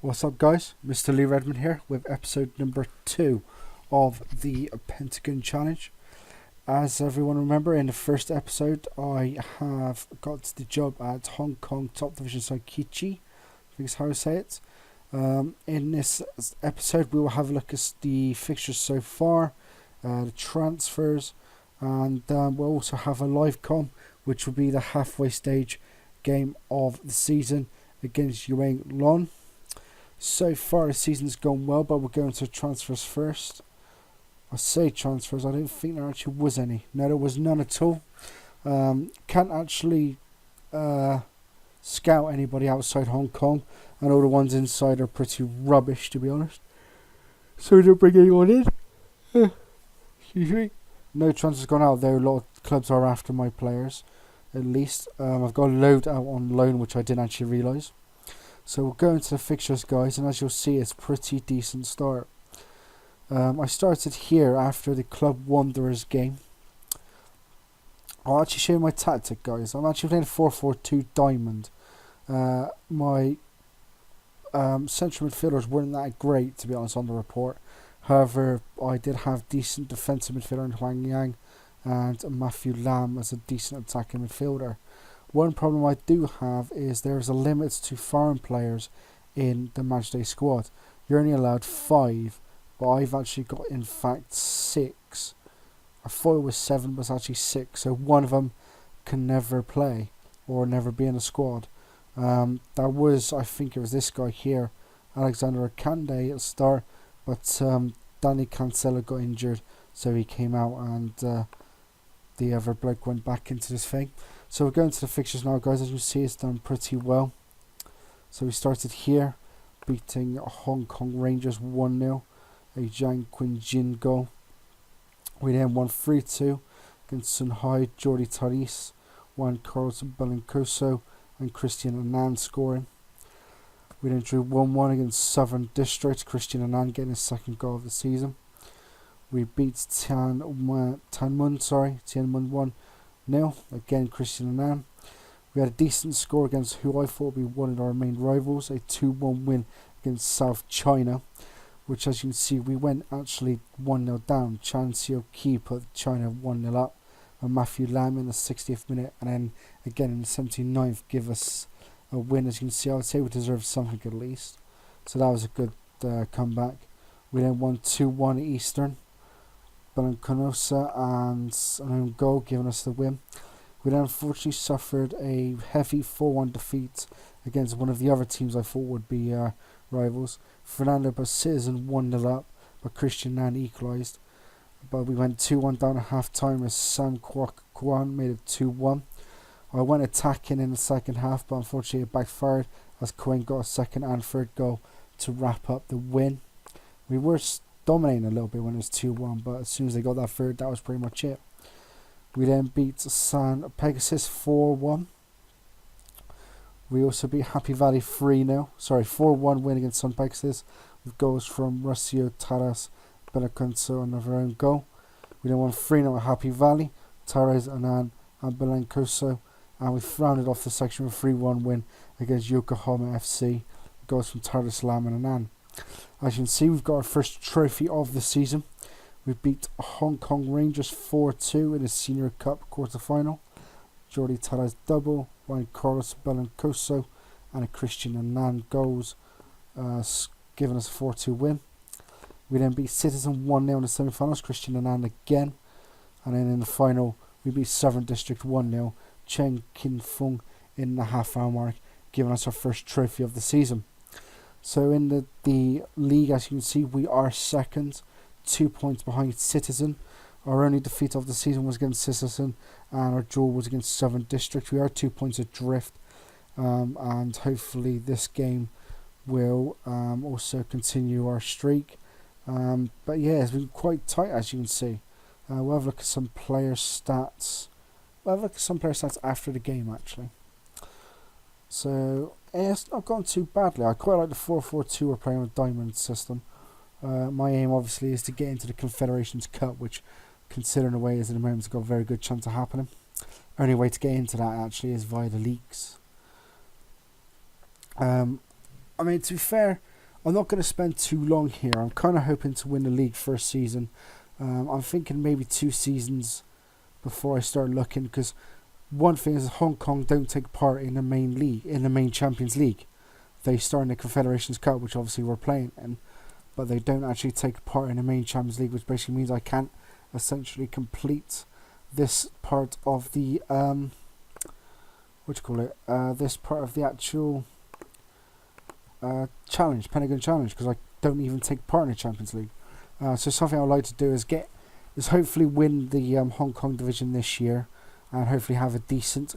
What's up, guys? Mr. Lee Redmond here with episode number 2 of the Pentagon challenge. As everyone remember, in the first episode I have got the job at Hong Kong top division side Kitchee, I think is how I say it. In this episode we will have a look at the fixtures so far, the transfers, and we'll also have a live com, which will be the halfway stage game of the season against Yuan Lon. So far the season's gone well, but we're going to transfers first. I say transfers, I don't think there actually was any. No, there was none at all. Can't actually scout anybody outside Hong Kong, and all the ones inside are pretty rubbish, to be honest. So we don't bring anyone in. Excuse me. No transfers gone out there. A lot of clubs are after my players, at least. I've got a load out on loan, which I didn't actually realise. So we'll go into the fixtures, guys, and as you'll see, it's a pretty decent start. I started here after the Club Wanderers game. I'll actually show you my tactic, guys. I'm actually playing 4-4-2 diamond. My central midfielders weren't that great, to be honest, on the report. However, I did have decent defensive midfielder in Huang Yang and Matthew Lam as a decent attacking midfielder. One problem I do have is there is a limit to foreign players in the matchday squad. You're only allowed 5, but I've actually got, in fact, 6. I thought it was 7, but it's actually 6. So one of them can never play or never be in a squad. That was, I think it was this guy here, Alexander Akande at the start, but Danny Cancelo got injured, so he came out and the other bloke went back into this thing. So we're going to the fixtures now, guys. As you see, it's done pretty well. So we started here, beating Hong Kong Rangers 1-0, a Zhang Qinjin goal. We then won 3-2 against Sunhai, Jordi Taris, Juan Carlos Belencoso and Christian Anand scoring. We then drew 1-1 against Southern District, Christian Anand getting his second goal of the season. We beat Tianmun 1-0, again Christian Anand. We had a decent score against who I thought would be one of our main rivals, a 2-1 win against South China, which, as you can see, we went actually 1-0 down. Chan Seo Ki put China 1-0 up, and Matthew Lam in the 60th minute, and then again in the 79th give us a win. As you can see, I would say we deserved something at least. So that was a good comeback. We then won 2-1 at Eastern. Belencoso and an own goal giving us the win. We then unfortunately suffered a heavy 4-1 defeat against one of the other teams I thought would be rivals. Fernando but Citizen 1-0 up, but Christian Nan equalised. But we went 2-1 down at half time as Sam Kwok made it 2-1. I went attacking in the second half, but unfortunately it backfired as Quinn got a second and third goal to wrap up the win. We were dominating a little bit when it was 2-1, but as soon as they got that third, that was pretty much it. We then beat San Pegasus 4-1. We also beat Happy Valley 4-1 win against San Pegasus with goals from Rocio Taras, Belencoso and another own goal. We then won 3-0 at Happy Valley, Taras, Anand and Belencoso, and we rounded off the section with a 3-1 win against Yokohama FC, goals from Taras, Lam and Anand. As you can see, we've got our first trophy of the season. We beat Hong Kong Rangers 4-2 in the Senior Cup quarter-final. Jordi Taras double, Juan Carlos Belencoso and a Christian Anand goals, giving us a 4-2 win. We then beat Citizen 1-0 in the semi-finals, Christian Anand again. And then in the final, we beat Southern District 1-0, Chen Kin Fung in the half-hour mark, giving us our first trophy of the season. So in the league, as you can see, we are second, 2 points behind Citizen. Our only defeat of the season was against Citizen, and our draw was against Southern District. We are 2 points adrift, and hopefully this game will also continue our streak. But yeah, it's been quite tight, as you can see. We'll have a look at some player stats. After the game, actually. So it's not gone too badly. I quite like the 4-4-2 we're playing with Diamond system. My aim obviously is to get into the Confederations Cup, which, considering the way it is at the moment, has got a very good chance of happening. Only way to get into that actually is via the leagues. I mean, to be fair, I'm not going to spend too long here. I'm kind of hoping to win the league first season. I'm thinking maybe 2 seasons before I start looking, because one thing is Hong Kong don't take part in the main league, in the main Champions League. They start in the Confederations Cup, which obviously we're playing in, but they don't actually take part in the main Champions League, which basically means I can't essentially complete this part of the this part of the actual challenge, Pentagon challenge, because I don't even take part in the Champions League. So something I'd like to do is hopefully win the Hong Kong division this year, and hopefully have a decent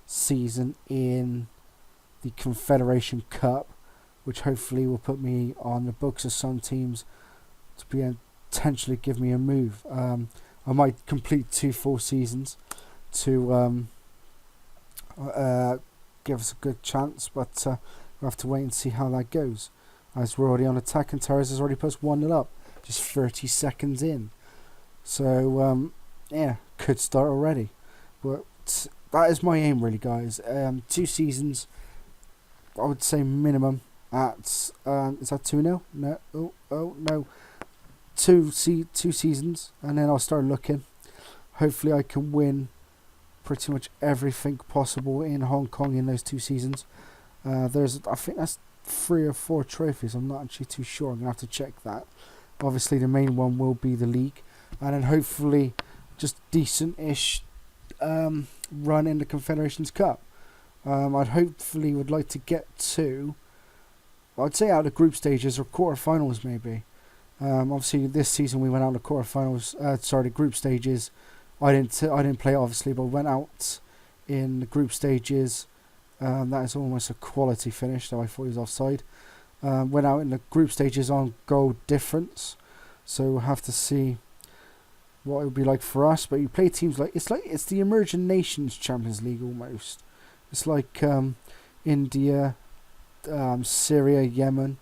season in the Confederation Cup, which hopefully will put me on the books of some teams to potentially give me a move. I might complete 2 full seasons to give us a good chance, but we'll have to wait and see how that goes. As we're already on attack, and Torres has already put 1-0 up, just 30 seconds in. So, yeah, could start already. But that is my aim, really, guys. 2 seasons, I would say minimum. At is that 2-0? No, no. 2 seasons, and then I'll start looking. Hopefully, I can win pretty much everything possible in Hong Kong in those 2 seasons. I think that's 3 or 4 trophies. I'm not actually too sure. I'm gonna have to check that. Obviously, the main one will be the league, and then hopefully, just decent-ish run in the Confederations Cup. I'd hopefully would like to get to, I'd say, out of group stages or quarterfinals maybe. Obviously, this season we went out of quarterfinals. The group stages. I didn't play it, obviously, but went out in the group stages. That is almost a quality finish, though I thought he was offside. Went out in the group stages on goal difference, so we'll have to see what it would be like for us. But you play teams it's the Emerging Nations Champions League almost. It's like India, Syria, Yemen,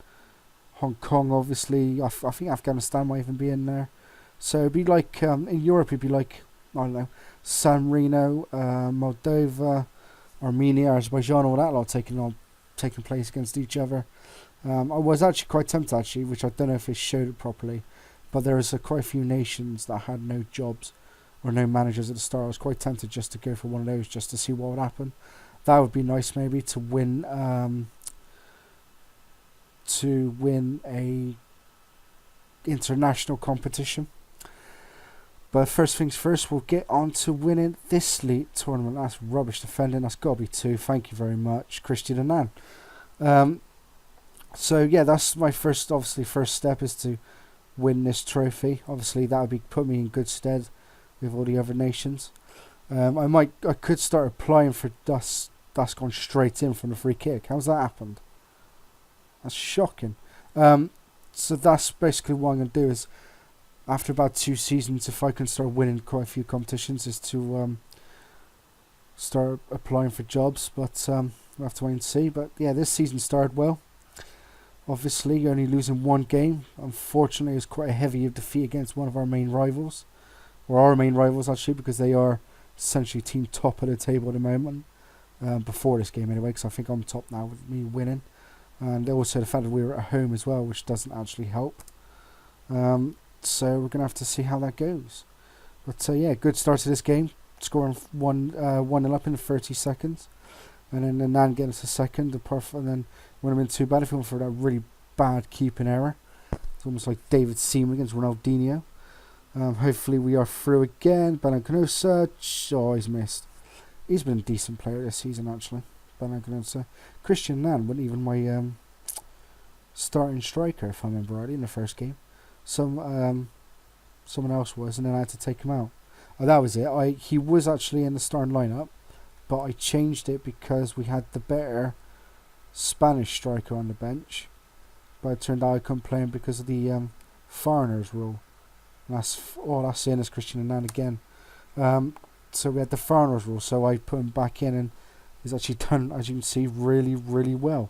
Hong Kong, obviously. I think Afghanistan might even be in there. So it'd be like in Europe, it'd be like, I don't know, San Marino, Moldova, Armenia, Azerbaijan, all that lot taking place against each other. I was actually quite tempted, which I don't know if they showed it properly, but there was quite a few nations that had no jobs or no managers at the start. I was quite tempted just to go for one of those, just to see what would happen. That would be nice, maybe, to win a international competition. But first things first, we'll get on to winning this league tournament. That's rubbish defending. That's got to be 2. Thank you very much, Christian Annan. So yeah, that's my first step is to win this trophy. Obviously, that would put me in good stead with all the other nations. I could start applying for That's gone straight in from the free kick. How's that happened? That's shocking. So that's basically what I'm going to do is, after about 2 seasons, if I can start winning quite a few competitions, is to start applying for jobs. But we'll have to wait and see. But yeah, this season started well. Obviously, only losing 1 game. Unfortunately, it was quite a heavy defeat against one of our main rivals. Or our main rivals, actually, because they are essentially team top of the table at the moment. Before this game, anyway, because I think I'm top now with me winning. And also the fact that we were at home as well, which doesn't actually help. So we're going to have to see how that goes. But yeah, good start to this game. Scoring 1-0 up in 30 seconds. And then the Nan getting us a second. And then when I'm in too bad, if you want for that really bad keeping error. It's almost like David Seaman against Ronaldinho. Hopefully we are through again. Banancanosa. Oh, he's missed. He's been a decent player this season, actually. Banancanosa. Christian Nan wasn't even my starting striker, if I remember rightly, in the first game. Someone else was, and then I had to take him out. Oh, that was it. He was actually in the starting lineup, but I changed it because we had the better Spanish striker on the bench. But it turned out I couldn't play him because of the foreigners rule. And that's in as Christian Nan again. So we had the foreigners rule, so I put him back in, and he's actually done, as you can see, really, really well.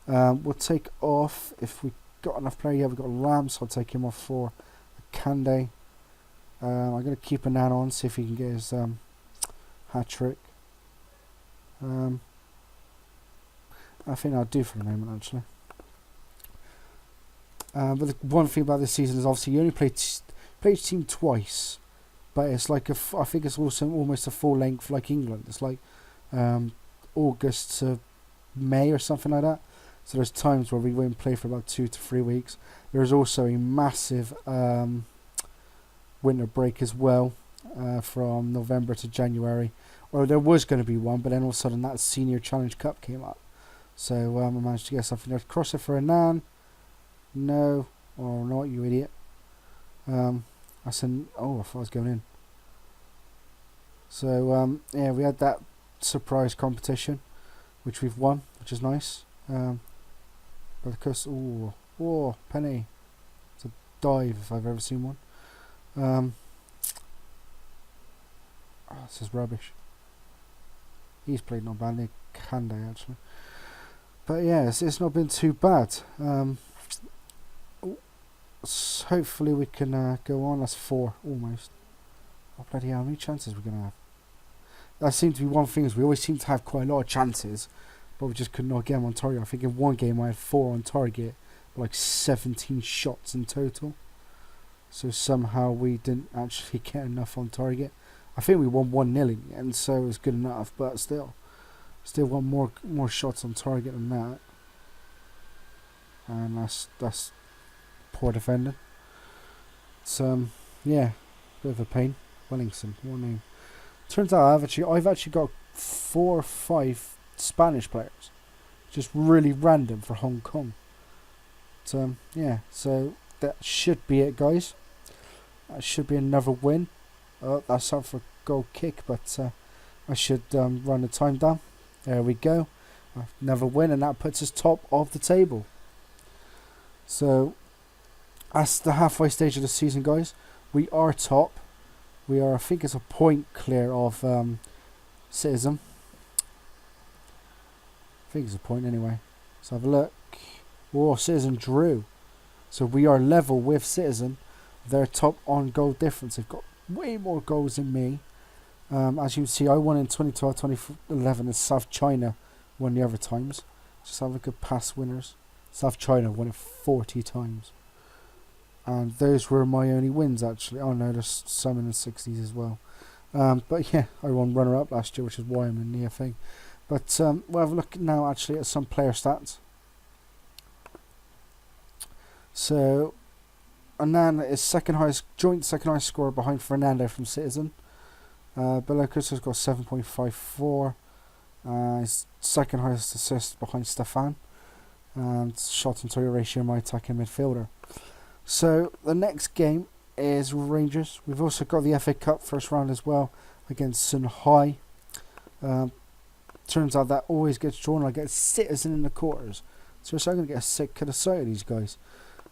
We'll take off, if we got enough player. Yeah, we've got Lamb, so I'll take him off for Kande. I'm going to keep a Nan on, see if he can get his hat-trick. I think I'll do for the moment, actually. But the one thing about this season is obviously you only play each team twice, but it's like I think it's also almost a full length like England. It's like August to May or something like that. So there's times where we won't play for about 2 to 3 weeks. There's also a massive winter break as well, from November to January. Or there was going to be one, but then all of a sudden that Senior Challenge Cup came up. So I managed to get something there. Cross it for a Nan. No. Oh, not you idiot. I said, oh, I thought I was going in. So yeah, we had that surprise competition, which we've won, which is nice. But of course, oh, penny. It's a dive if I've ever seen one. Oh, this is rubbish. He's played not badly, Kande actually. But yeah, it's not been too bad. Hopefully we can go on. That's 4 almost. Oh bloody hell! How many chances we're gonna have? That seems to be one thing. Is we always seem to have quite a lot of chances, but we just could not get them on target. I think in one game I had 4 on target, like 17 shots in total. So somehow we didn't actually get enough on target. I think we won 1-0 in the end, so it was good enough. But still want more shots on target than that. And that's poor defending. So yeah, bit of a pain. Wellington, what name? Turns out I've actually got 4 or 5 Spanish players, just really random for Hong Kong. So yeah, so that should be it, guys. That should be another win. That's out for a goal kick, but I should run the time down. There we go. Another win, and that puts us top of the table. So that's the halfway stage of the season, guys. We are top. We are, I think it's a point clear of Citizen. I think it's a point anyway. Let's have a look. Oh, Citizen drew. So we are level with Citizen. They're top on goal difference. They've got way more goals than me. As you can see, I won in 2012, 2011, and South China won the other times. Just have a look at past winners. South China won it 40 times. And those were my only wins, actually. Oh no, there's some in the 60s as well. But yeah, I won runner-up last year, which is why I'm in the FA. But we'll have a look now, actually, at some player stats. So, Anand is joint second highest scorer behind Fernando from Citizen. Belocus has got 7.54. His second highest assist behind Stefan. And shot on target ratio, my attacking midfielder. So the next game is Rangers. We've also got the FA Cup first round as well against Sun Hai. Turns out that always gets drawn. I get Citizen in the quarters. So I'm going to get a sick cut of sight of these guys.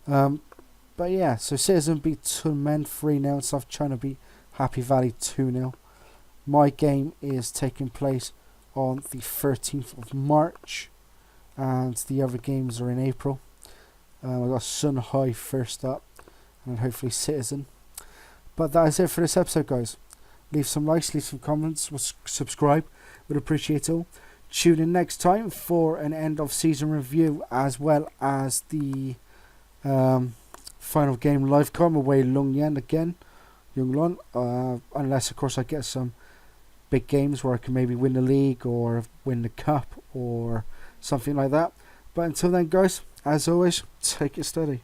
But yeah, so Citizen beat Tunmen 3-0. South China beat Happy Valley 2-0. My game is taking place on the 13th of March. And the other games are in April. I've got Sun Hai first up, and hopefully Citizen. But that is it for this episode, guys. Leave some likes, leave some comments, subscribe. Would appreciate it all. Tune in next time for an end of season review, as well as the final game live com away Longyan again, Yonglun. Unless of course I get some big games where I can maybe win the league or win the cup or something like that. But until then, guys, as always, take it steady.